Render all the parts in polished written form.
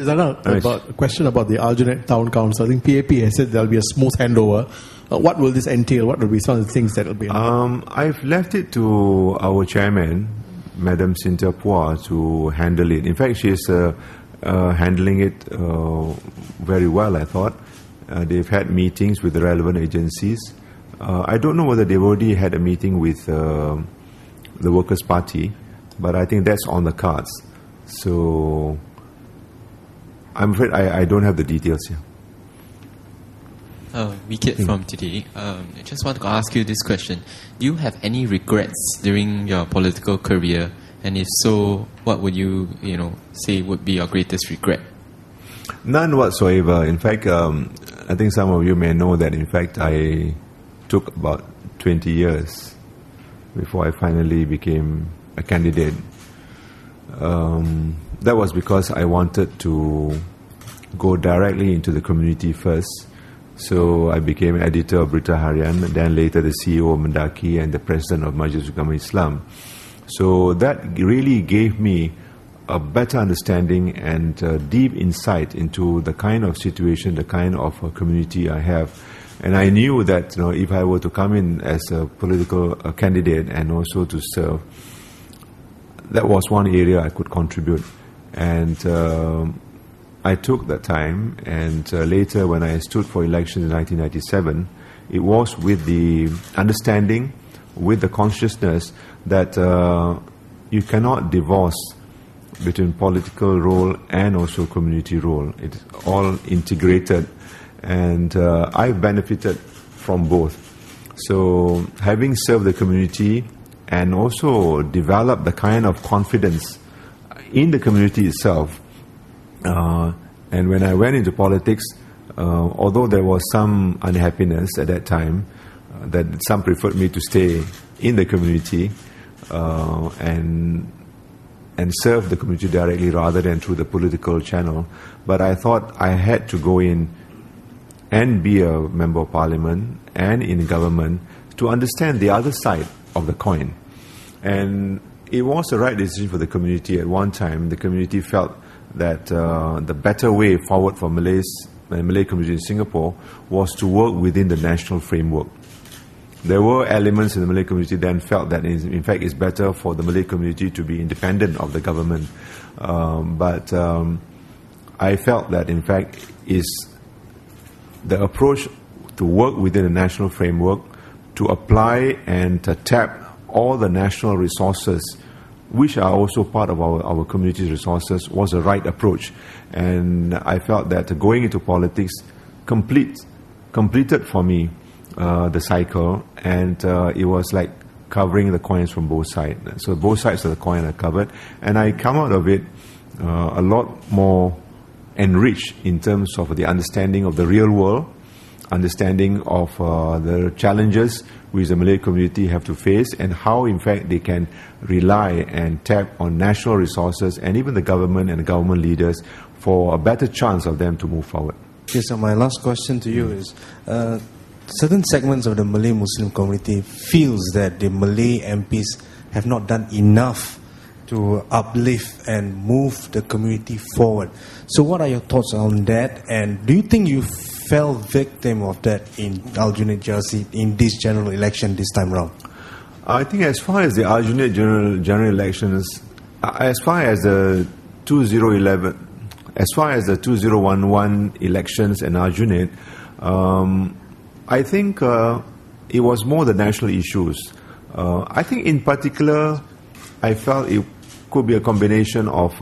About a question about the Aljunied Town Council. I think PAP has said there will be a smooth handover. What will this entail? What will be some of the things that will be? I've left it to our chairman, Madam Cynthia Phua, to handle it. In fact, she is handling it very well, I thought. They've had meetings with the relevant agencies. I don't know whether they've already had a meeting with the Workers' Party, but I think that's on the cards. So I'm afraid I don't have the details here. Wikid from Today. I just want to ask you this question. Do you have any regrets during your political career? And if so, what would you say would be your greatest regret? None whatsoever. In fact, I think some of you may know that, in fact, I took about 20 years before I finally became a candidate. That was because I wanted to go directly into the community first. So I became editor of Berita Harian, and then later the CEO of Mendaki and the president of Majlis Ugama Islam. So that really gave me a better understanding and deep insight into the kind of situation, the kind of community I have. And I knew that if I were to come in as a political candidate and also to serve, that was one area I could contribute. And I took that time, and later when I stood for election in 1997, it was with the understanding, with the consciousness that you cannot divorce between political role and also community role. It's all integrated, and I benefited from both. So having served the community and also developed the kind of confidence in the community itself, and when I went into politics, although there was some unhappiness at that time, that some preferred me to stay in the community and serve the community directly rather than through the political channel. But I thought I had to go in and be a member of parliament and in government to understand the other side of the coin. And it was the right decision for the community. At one time, the community felt that the better way forward for Malay community in Singapore was to work within the national framework. There were elements in the Malay community then felt that in fact it's better for the Malay community to be independent of the government. But I felt that in fact is the approach to work within the national framework, to apply and to tap all the national resources which are also part of our community's resources, was the right approach. And I felt that going into politics completed for me the cycle, and it was like covering the coins from both sides. So both sides of the coin are covered, and I come out of it a lot more enriched in terms of the understanding of the real world, understanding of the challenges which the Malay community have to face, and how in fact they can rely and tap on national resources and even the government and government leaders for a better chance of them to move forward. Okay, so my last question to you is, certain segments of the Malay Muslim community feels that the Malay MPs have not done enough to uplift and move the community forward. So what are your thoughts on that, and do you think you fell victim of that in Aljunied JRC in this general election this time round? I think as far as the Aljunied general elections, as far as the 2011, as far as the 2011 elections in Aljunied, I think it was more the national issues. I think in particular, I felt it could be a combination of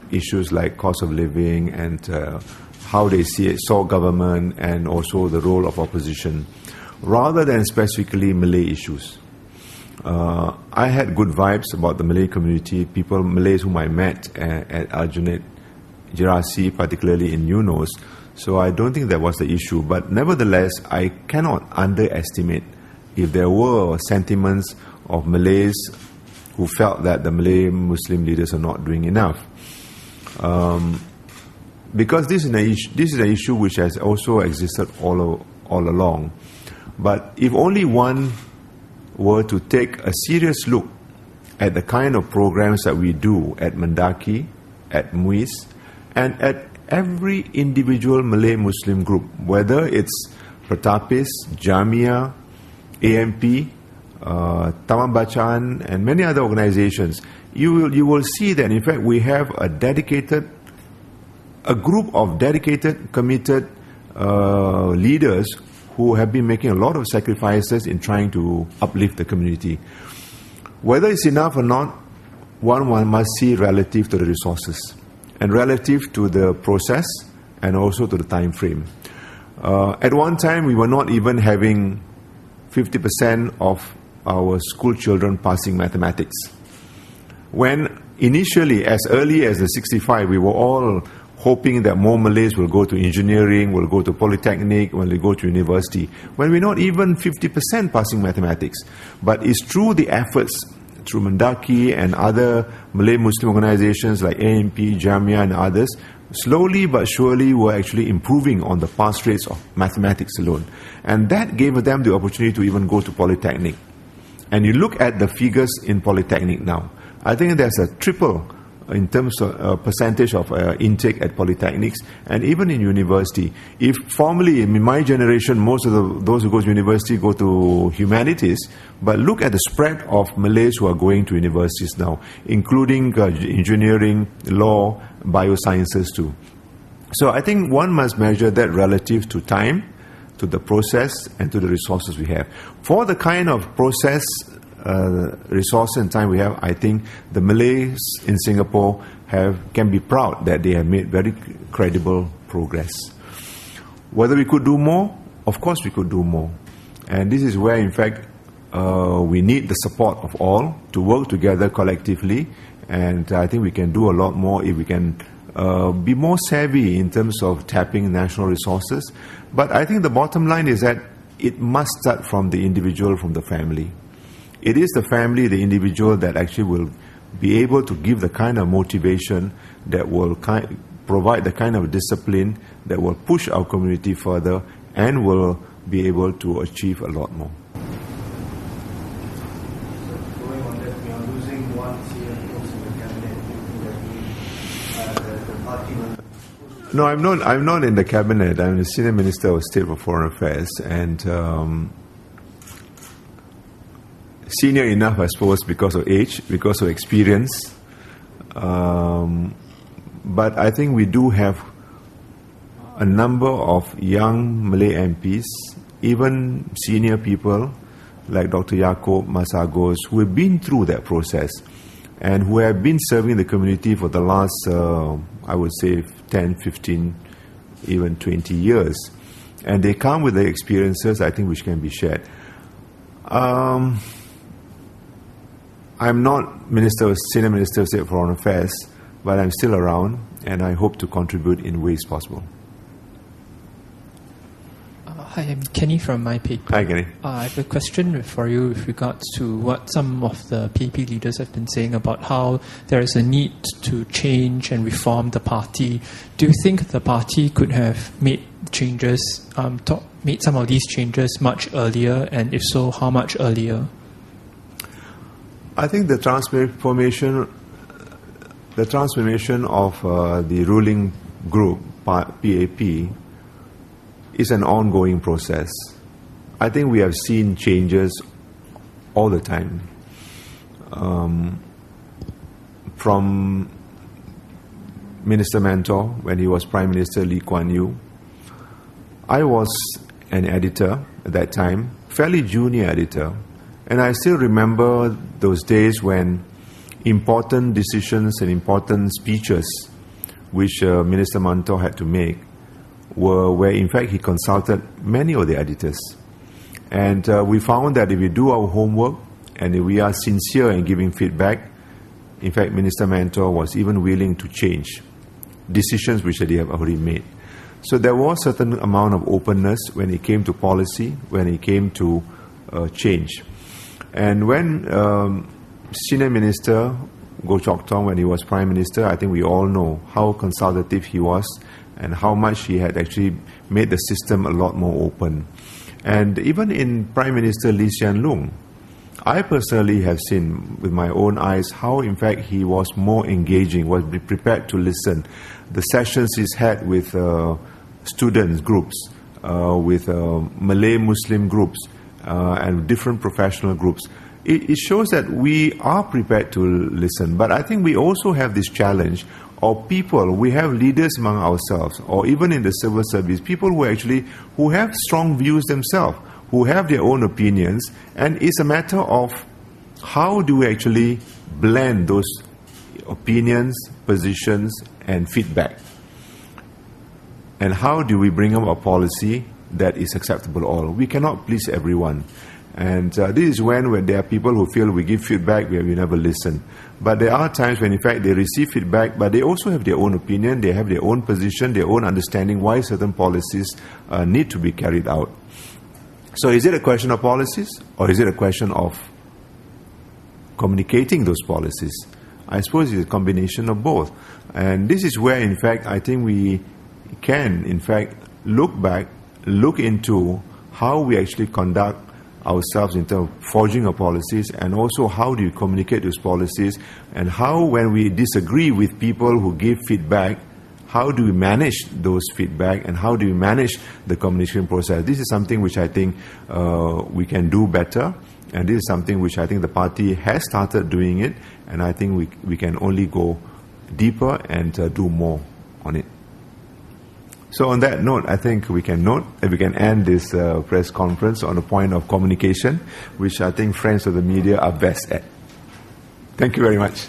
issues like cost of living and how they saw government, and also the role of opposition, rather than specifically Malay issues. I had good vibes about the Malay community, Malays whom I met at Aljunied JRC, particularly in Eunos. So I don't think that was the issue. But nevertheless, I cannot underestimate if there were sentiments of Malays who felt that the Malay Muslim leaders are not doing enough. Because this is an issue which has also existed all along. But if only one were to take a serious look at the kind of programs that we do at Mendaki, at MUIS, and at every individual Malay Muslim group, whether it's Pertapis, Jamia, AMP, Taman Bacaan, and many other organizations, you will see that in fact we have a group of dedicated, committed leaders who have been making a lot of sacrifices in trying to uplift the community. Whether it's enough or not, one must see relative to the resources and relative to the process and also to the time frame. At one time, we were not even having 50% of our school children passing mathematics. When initially, as early as the 65, we were all hoping that more Malays will go to engineering, will go to polytechnic, will go to university, when we're not even 50% passing mathematics. But it's through the efforts, through Mendaki and other Malay Muslim organizations like AMP, Jamia and others, slowly but surely we're actually improving on the pass rates of mathematics alone. And that gave them the opportunity to even go to polytechnic. And you look at the figures in polytechnic now, I think there's a triple in terms of percentage of intake at polytechnics and even in university. If formerly in my generation most of those who go to university go to humanities, but look at the spread of Malays who are going to universities now, including engineering, law, biosciences too. So I think one must measure that relative to time, to the process and to the resources we have. For the kind of process, resource and time we have, I think the Malays in Singapore can be proud that they have made very credible progress. Whether we could do more, of course we could do more. And this is where in fact we need the support of all to work together collectively, and I think we can do a lot more if we can be more savvy in terms of tapping national resources. But I think the bottom line is that it must start from the individual, from the family. It is the family, the individual, that actually will be able to give the kind of motivation that will provide the kind of discipline that will push our community further and will be able to achieve a lot more. Going on that, we are losing one senior post in the cabinet. The party will... No, I'm not in the cabinet. I'm the Senior Minister of State for Foreign Affairs, and senior enough, I suppose, because of age, because of experience. But I think we do have a number of young Malay MPs, even senior people like Dr. Yaakob Masagos, who have been through that process and who have been serving the community for the last, I would say, 10, 15, even 20 years. And they come with the experiences, I think, which can be shared. I'm not Senior Minister of State for Foreign Affairs, but I'm still around, and I hope to contribute in ways possible. Hi, I'm Kenny from MyPaper. Hi, Kenny. I have a question for you with regards to what some of the PAP leaders have been saying about how there is a need to change and reform the party. Do you think the party could have made changes, made some of these changes much earlier, and if so, how much earlier? I think the transformation of the ruling group, PAP, is an ongoing process. I think we have seen changes all the time. From Minister Mentor, when he was Prime Minister Lee Kuan Yew, I was an editor at that time, fairly junior editor. And I still remember those days when important decisions and important speeches which Minister Mentor had to make were where in fact he consulted many of the editors. And we found that if we do our homework and if we are sincere in giving feedback, in fact Minister Mentor was even willing to change decisions which they have already made. So there was a certain amount of openness when it came to policy, when it came to change. And when Senior Minister Goh Chok Tong, when he was Prime Minister, I think we all know how consultative he was and how much he had actually made the system a lot more open. And even in Prime Minister Lee Hsien Loong, I personally have seen with my own eyes how, in fact, he was more engaging, was prepared to listen. The sessions he's had with students groups, with Malay Muslim groups, and different professional groups. It shows that we are prepared to listen. But I think we also have this challenge of people. We have leaders among ourselves, or even in the civil service, people who have strong views themselves, who have their own opinions, and it's a matter of how do we actually blend those opinions, positions, and feedback. And how do we bring up a policy that is acceptable to all? We cannot please everyone. And this is when there are people who feel we give feedback, we never listen. But there are times when, in fact, they receive feedback, but they also have their own opinion, they have their own position, their own understanding why certain policies need to be carried out. So is it a question of policies, or is it a question of communicating those policies? I suppose it's a combination of both. And this is where, in fact, I think we can, in fact, look back, look into how we actually conduct ourselves in terms of forging our policies, and also how do you communicate those policies, and how, when we disagree with people who give feedback, how do we manage those feedback, and how do we manage the communication process? This is something which I think we can do better, and this is something which I think the party has started doing it, and I think we can only go deeper and do more on it. So on that note, I think we can end this press conference on a point of communication, which I think friends of the media are best at. Thank you very much.